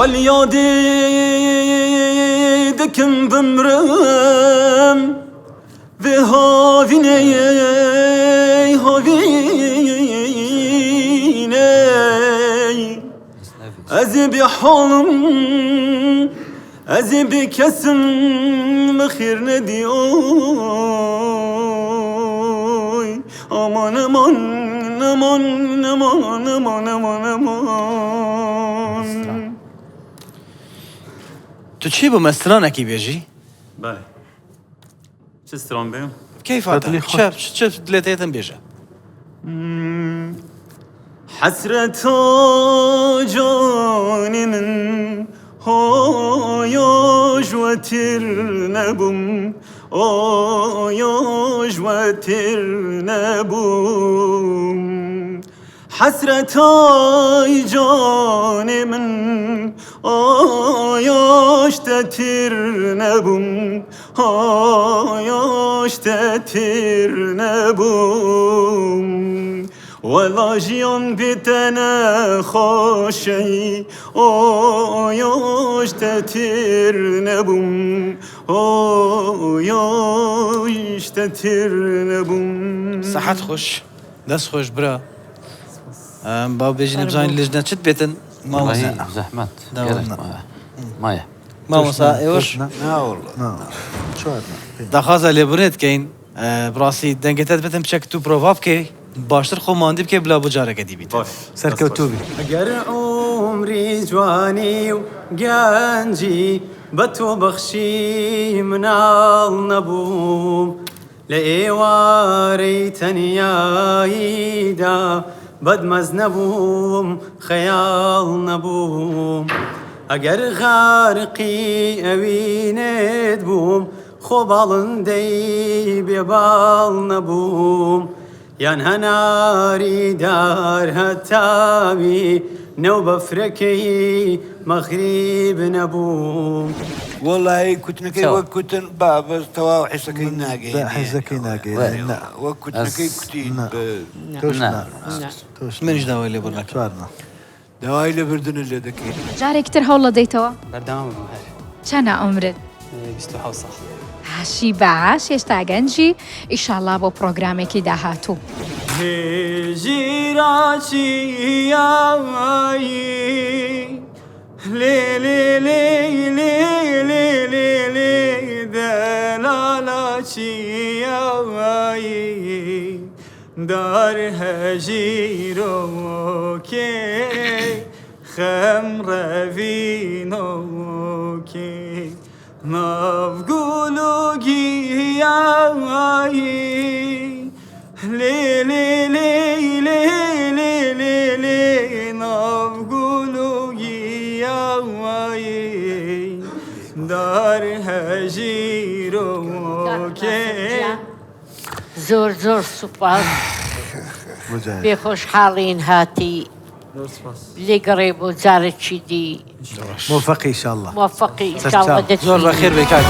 واليادي دكن بمرم بهافيني هافيني أزي حالم أزي بكسم مخير نديوي أمان أمان أمان أمان أمان أمان أمان. تو چی با مسترانکی بیجی؟ بله چه استران بیم؟ كيف هذا؟ شاف دلتيتم بيجا حسرة جاني من هاياج وترنبم آياج وترنبم حسرة جاني من آیاش تترنبم آیاش تترنبم ولا جیان بیتن خوشی آیاش تترنبم آیاش تترنبم. صحت خوش دست خوش برا با بيجي بزاين لجنة شت بيتن ما والله زحمت مايه ما وصائش لا والله شو هذا دخازة لبريد كين براسي دنگتت بتم بشك تو بروفاب كي باشتر خو ماندي بكي بلا بجارة كدي بيت باش سركوتوبي اگر عمری جوانی و گنجی به تو بخشی منال نبوم لئیواری تنیایی دا بدمز نبوم خیال نبوم اگر غرقی اوینت بوم خوبالندی بیبال نبوم یان هناری دار هتابی نو بفركي مغرب نبوم والله كنت نكي وكنت باب توا حسكي ناقي لا حسكي ناقي لا وكنت نكي كتين توشنا من جداوي اللي برناك شوارنا دواي لبردن اللي ذكي جاري كتر هولا ديتوا بردام بمهر چنا عمرت؟ 27 صح عاشی باش هێشتا گەنجی ئیشاڵڵا بۆ پرۆگرامێکی داهاتوو. هێژیراچیایی لێ لێ لێ لێ لێ لێ لێ دەلالاچیایی دار هەژیرۆکێ خەمڕەڤینۆکێ نافگولوگیایی لی لی لی لی لی لی لی نافگولوگیایی در هجیروکه زۆر زۆر سوپاس بێ خۆشحاڵین هاتی لێگەڕێ بۆ جارێکی دی موفقي ان شاء الله موفقی ئینشاڵڵا زور بخير بكاك